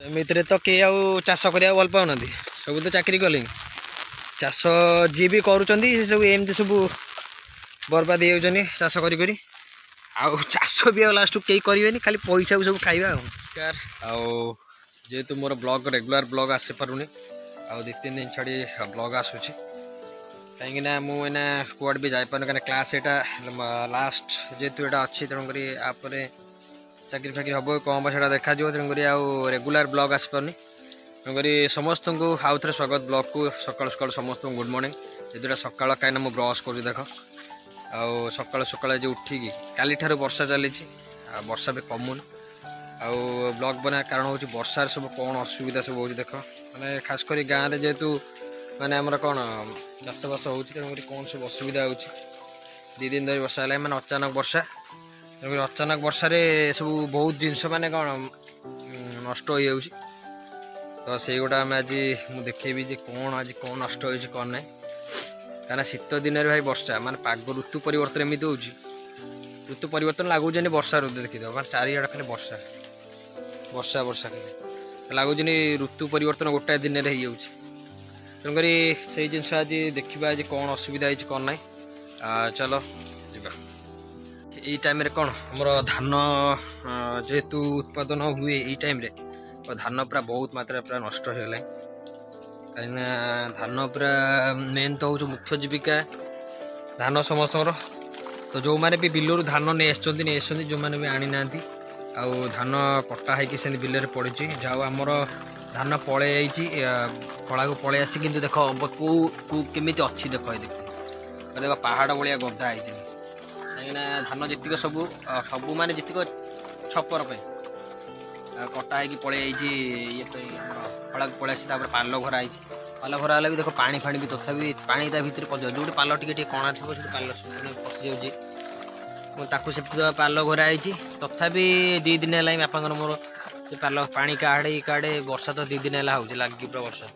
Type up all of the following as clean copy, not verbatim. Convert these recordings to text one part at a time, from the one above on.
एमती तो किए चाष करा भल पाऊना सब तो चाकरी कले चाष जी भी करुँच सब एमती सब बर्बाद हो चाष करी चाष भी लास्ट कई करें खाली पैसा को सब खाइबा जेहेतु मोर ब्लॉग रेगुलर ब्लॉग आसी पारुनी आउ 2-3 दिन छाड़ी ब्लॉग आसूची कहीं मुझे कुआड भी जापार कहीं क्लास यहाँ लास्ट जेहेतु यहाँ अच्छी तेणुक चाकरी फाकरी हम कम से देखा तेणुक रेगुलर ब्लॉग आसी पारनी तेणुक समस्त को आउ थे स्वागत ब्लॉग को सकाल सकाल समस्त गुड मॉर्निंग जेहेतु सकाल कहीं मुझे ब्रश कर देख आउ सकाल सकाल जो उठिकी काली ठार वर्षा चली वर्षा भी कमुन आउ ब्लॉग बना कारण हूँ वर्षार सब कौन असुविधा सब हो देख मैंने खास कर गाँव में जेहेतु मैंने आमर कौन चाष बास हो कौन सब असुविधा हो 2 दिन धरी वर्षा है मैंने अचानक वर्षा तेणुक अचानक वर्षार सब बहुत जिनस मैंने कौन नष्ट हो जाऊँगी तो से गोटा आम आज मुझे देखेबी कौन आज कौन नष्ट हो कौन ना कहीं शीत दिन भाई वर्षा माने पाग ऋतु परिवर्तन एमती हो ऋतु परिवर्तन लगुच वर्षा ऋतु देखी दो चारिआड़ खाली वर्षा वर्षा वर्षा खाली लगुच ऋतु परिवर्तन गोटाए दिन में हो तेणुक से जिनस आज देखा आज कौन असुविधा है कौन ना चलो जा यही टाइम कौन आमर धान जेहेतु उत्पादन हुए यही टाइम धान पूरा बहुत मात्रा पूरा नष्ट हो गला कहीं धान पूरा मेन तो हूँ मुख्य जीविका धान समस्त तो जो मैंने भी बिलर धान नहीं जो मैंने भी आनी ना आउ धान कटा है बिल पड़ी जाओ आमर धान पड़े खड़ा को पड़े आसी कि देख केमी अच्छी देख देख पहाड़ भाया गदा है कहीं धान जीक सब सब माने जीक छपर कटा है पड़े ये खड़ा को पड़े आसी पाल घरा पाल घरा भी देख पानी फाणी भी तथापि पानी ता भीतर पशि जो पाल टे कणा थी पाल पशि जाऊँगी से पाल घराई तथापि 2 दिन है बापा मोर पाल पानी काड़े काड़े वर्षा तो 2 दिन है हो लगे पूरा वर्षा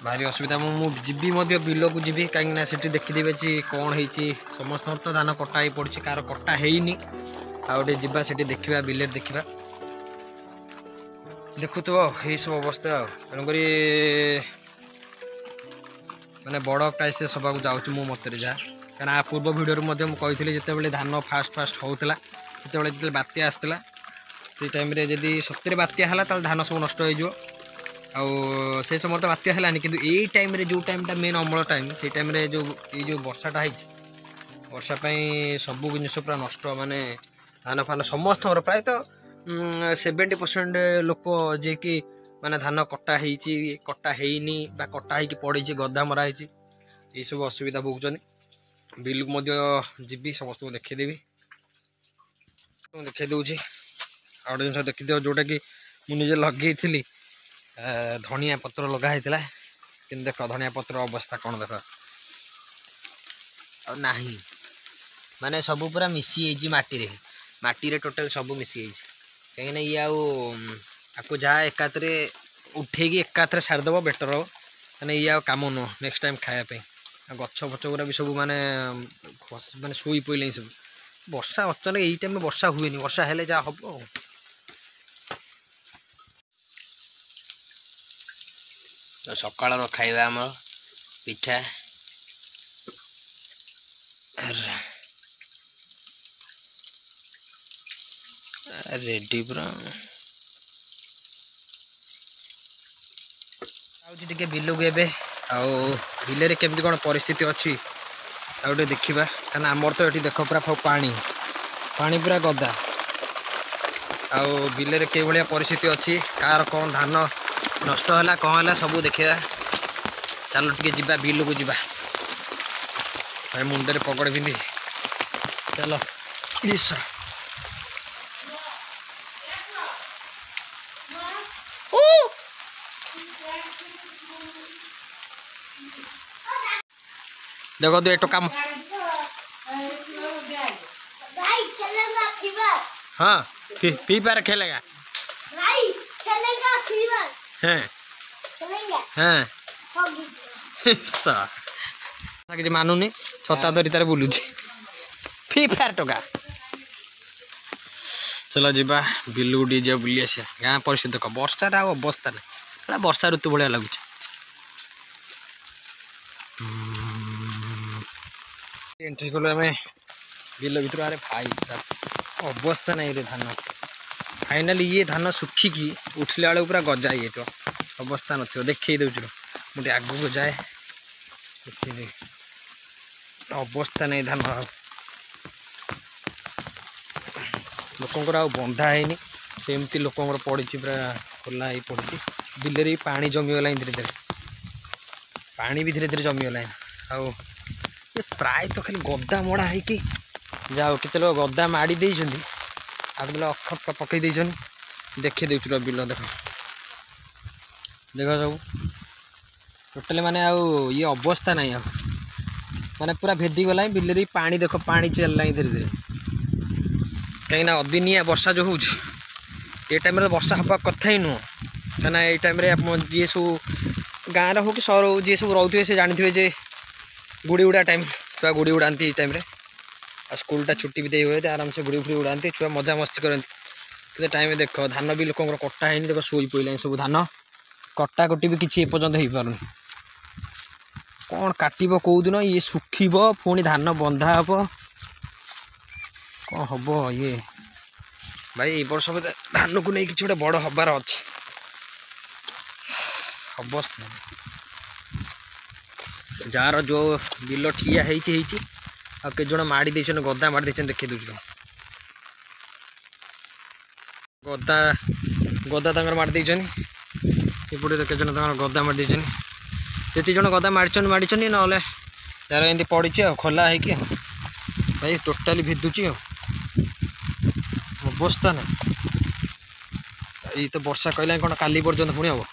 भारी असुविधा मुझे बिल को जी कहीं से देखीदेवे कौन हो समस्त तो धान कटा ही पड़ी कार कटा है आगे जावा से देखा बिल देखा देखु तो यही सब अवस्था तेणुक मैंने बड़ क्राइसिस होगा जाऊँ मो मत जहाँ कहीं पूर्व भिडियो मुझे जिते धान फास्ट होता जो बात्या आसला से टाइम जदि सत्य बात्या है धान सब नष्ट हो से समय तो बात्या है कि यही टाइम जो टाइमटा मेन अमल टाइम से टाइम जो वर्षाटा है वर्षा सब जिन पूरा नष्ट माने धान फान समस्त प्रायतः 70% लोक जे कि माने धान कटा हैनी कटा है पड़ी गदा मरा है सब असुविधा भोगुन बिल को जी समस्त को देखीदेवी देखी दूसरी आ गए जिन देखी जोटा कि मुझे लगे धनिया पत्र लगाई कि देख धनिया पत्र अवस्था कौन देख ना माने सब पूरा मिसी माटी टोटाल सब मिसी कहीं ये आपको जहाँ एकात्र उठे एकात्र छाड़देव बेटर हो मैंने ये कम नुह नेक्स्ट टाइम खायापी गछ फच गुरा भी सब माने माने शुई पड़े सब वर्षा अचानक यही टाइम में वर्षा हुए वर्षा हेले जहाँ हम सकाल खाइबा आम पिठा रेडी पूरा टे बिल को एवं बिल केमती कौन परिस्थिति अच्छी आउटे देखा कहीं आमर तो ये देख पूरा पानी पानी पूरा गदा आउ बिल के भाया परिस्थिति अच्छी कार कौन धान नष्ट है कौन है सब देखा चलो टे जा बिल को जा मुंडे पकड़ पिंधि चलो देखो तो एक काम हाँ फ्री फायर खेलेगा हाँ कि मानुनी छता धरी तार बुलूची फ्री फायर टका चलो जीवा बिलू डी जा बुली आस गाँ परिस्थिति देख वर्षार अवस्था ना वर्षा ऋतु भाया लगुच एंट्री कलु आम बिल भर अरे भाई अवस्था नहीं रे धान फाइनाली ये धान सुखिकी उठिला बेलू पूरा गजा ही अवस्था न देखी दूच मुझे आगू को जाए देखिए अवस्था नहीं धान लोकंर आ बंधा है सेमती लोकंर पड़ी पूरा खोला ही पड़ी बिल भी पानी जमीगला धीरे धीरे पानी भी धीरे धीरे जमीगला आउ प्राय तो खाली गदा मड़ा है कि जाओ केते लोग गदा माड़ी देइछन्ती आ बिल अखपका पकई देइछन्ती देखि देउछु बिल देख देख सब टोटली माने आउ ये अवस्था नहीं माने पूरा भेदी गला बिल भी पानी देख पानी चलला धीरे धीरे कहीं अदिनिया वर्षा जो हो टाइम वर्षा हवा कथा ही नुह कहीं ये टाइम जी सब गाँव हो कि सहर हो जी सब रोथे से जानी जे गुड़ी उड़ा टाइम छुआ गुड़ी उड़ाती टाइम स्कूलटा छुट्टी भी दे हुए आराम से गुड़ी फुड़ी उड़ाती छुआ मजा मस्ती करते टाइम देख धान भी लोक कटा है देख शोई पड़ा सब धान कटा कटी भी किसी एपर्तंत हो पार कौन काटब कौ दिन ये सुखब पुणी धान बंधा हम कौन हम ये भाई ये वर्ष धान को नहीं कि बड़ हबार अच्छे अवस्था जार जो बिल ठिया आ के जन माड़ी देछन गदा माड़ी देछन देखि दूछ गदा गदा तंगर माड़ी देछन एपटे तो के जन तंगर गदा माड़ी देछन जति जन गदा माड़चन माड़ीचन नले यार एंती पड़ी आ खोला है कि भाई टोटाली भिदुची अवस्था ना ये तो वर्षा कहला कौन काली पर्यंत पुणी हम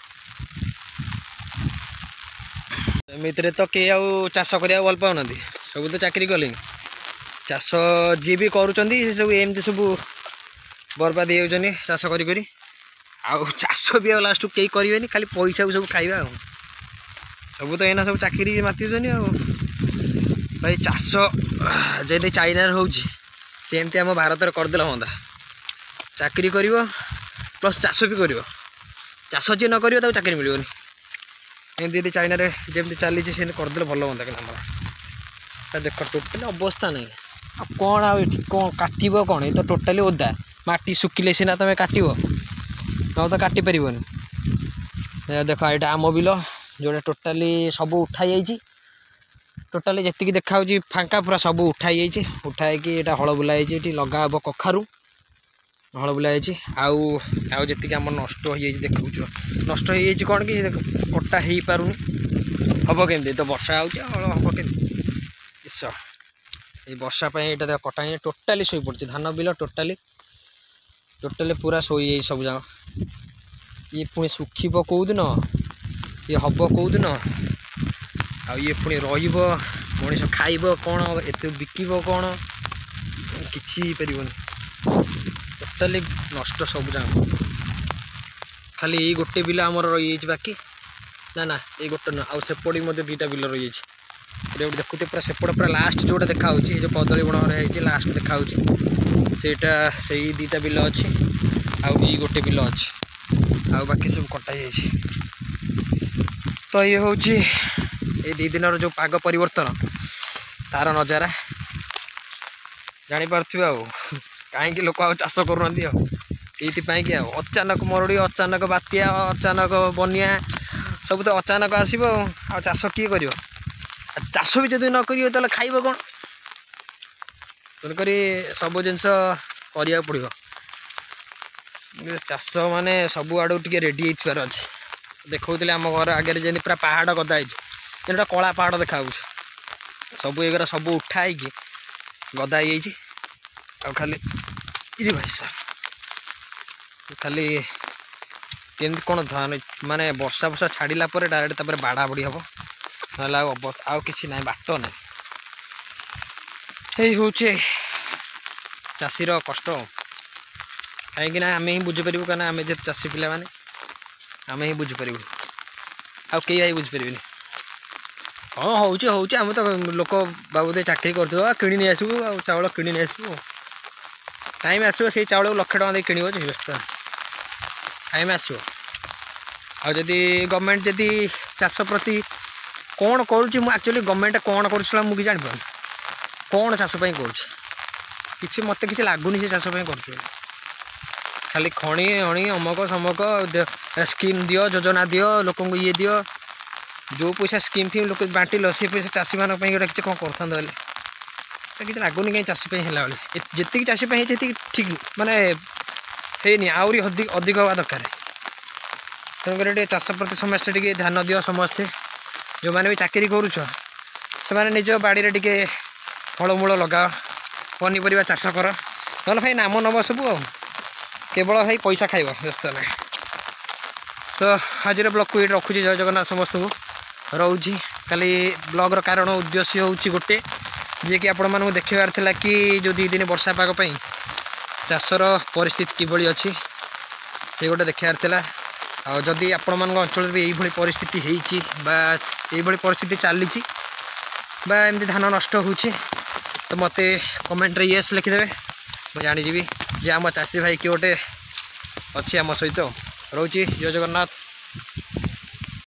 एमती तो किए चाष करा भल पाऊना सब तो चाकरी कले चाष जी भी करुँच सब एमती सब बर्बाद हो चाष करी चाष भी लास्ट कई करें खाली पैसा को सब खाइबा सब तो एना सब चाकरी माति भाई चाष जदि चाइना होमती आम भारत में करदे हाँ चाकरी कर प्लस चाष भी कर चाष जी न कर चाकरी मिलनी एमती चाइना जमी चली करदे भल हाँ कि देख टोटाली अवस्था नहीं आ कौन आ कौन काटब कौन ये तो टोटाली ओदा माटी सुखिले सीना तुम काटब न तो काटी पार देख ये आम बिल जोटा टोटाली सब उठाई टोटाली जी देखा फांका पूरा सब उठाई उठाई हल बुलाई लगा हे कखारू हल बुलाई आउ जी आम नष्ट हो देखा नष्ट हो कौन कि कटा हो पारुनि हम केमती तो वर्षा हम केमती ये वर्षा ये कटा ही टोटाली शोई पड़ी धान बिल टोटाली टोटाली पूरा शोई सब जगह ये पुणी सुखब कौ दिन ये हम कौ दिन आ ये पुणी रईस खाइब कौन एत बिकब कौन कि पार टोटाली नष्ट सब जगह खाली ये गोटे बिल आमर रही बाकी ना ये गोटे न आउपटे दुईटा बिल रही देखते पूरा सेपटे पूरा लास्ट जोटा देखा जो कदली बण है लास्ट देखा सेटा से दुईटा बिल अच्छी आई गोटे बिल अच्छी आ बाकी सब कटा तो ये हूँ ये दी दिन जो पाग परिवर्तन तार नजारा जापार कहीं लोक चाष करना ये कि अचानक मरुड़ी अचानक बात्या अचानक बनिया सब तो अचानक आसब आ चाष किए कर चाष भी जब न कर खाइब कौन तेणुक सब जिनस करा पड़ो चाष माने सब आड़ टे रेडी होबार अच्छे देखते आम घर आगे जमी पूरा पहाड़ गदा है कला पहाड़ देखा सब एगरा सब उठाई गदा आ खाली ये भाई साहब खाली केमती कौन धान माने वर्षा वर्षा छाड़ा डायरेक्ट बाड़ा बड़ी हम ना अवस्था आउ कि ना बाट ना यही हूँ चाषीर कष्ट कहीं आम ही बुझीपर क्या आम जे चाषी पिला माने आम ही बुझीपर आई भाई बुझीपर हाँ हूँ आम तो लोक बाबू चाकरी कर कि नहीं आसबू चाउल कि नहीं आसबू टाइम आसो से चाउल 1 लाख टका दे किणव व्यस्त टाइम आसो आदि गवर्नमेंट जदि चाष प्रति कौन करुच्ची एक्चुअली गवर्नमेंट कौन कर मुझे जापर कौन चाषपाई कर मत कि लगुनि से चाषपाई कर खाली खणी हणी अमक समक स्कीम दियो योजना दियो लोक ये दियो जो पैसा स्कीम फिम लोक बांटिल से पैसा चाषी मान गोटे किसी कौन कर कि लगुनि कहीं चाषी है जी चाषी जी ठीक मानने है आहरी अधिक हवा दरकार तेणुक चाष प्रति समस्ते टे ध्यान दियो समस्ते जो मैंने भी चाकरी करुच से मैंने निज बाड़ी रे टिके फलमूल लगा पनीपरिया चाष कर ना भाई नाम नब सब केवल भाई पैसा खाइब व्यस्त ना तो आज ब्लॉग को ये रखुची जय जगन्नाथ समस्त को रोची खाली ब्लॉग रो कारण उद्देश्य होची गोटे जे कि आपण मानू देखिबार थिला कि जो 2 दिन वर्षा पाग पई चाषर परिस्थिति किभली अछि से गोटे देखिबार थिला आ जदि आपण मान अंचल भी यही परिस्थिति होती यही परिस्थिति चली एमती धान नष्ट होची तो मते कमेंट रे येस लिखिदेवे मैं जानीजी जे आम चाषी भाई किए गोटे अच्छी आम सहित रोची जय जगन्नाथ।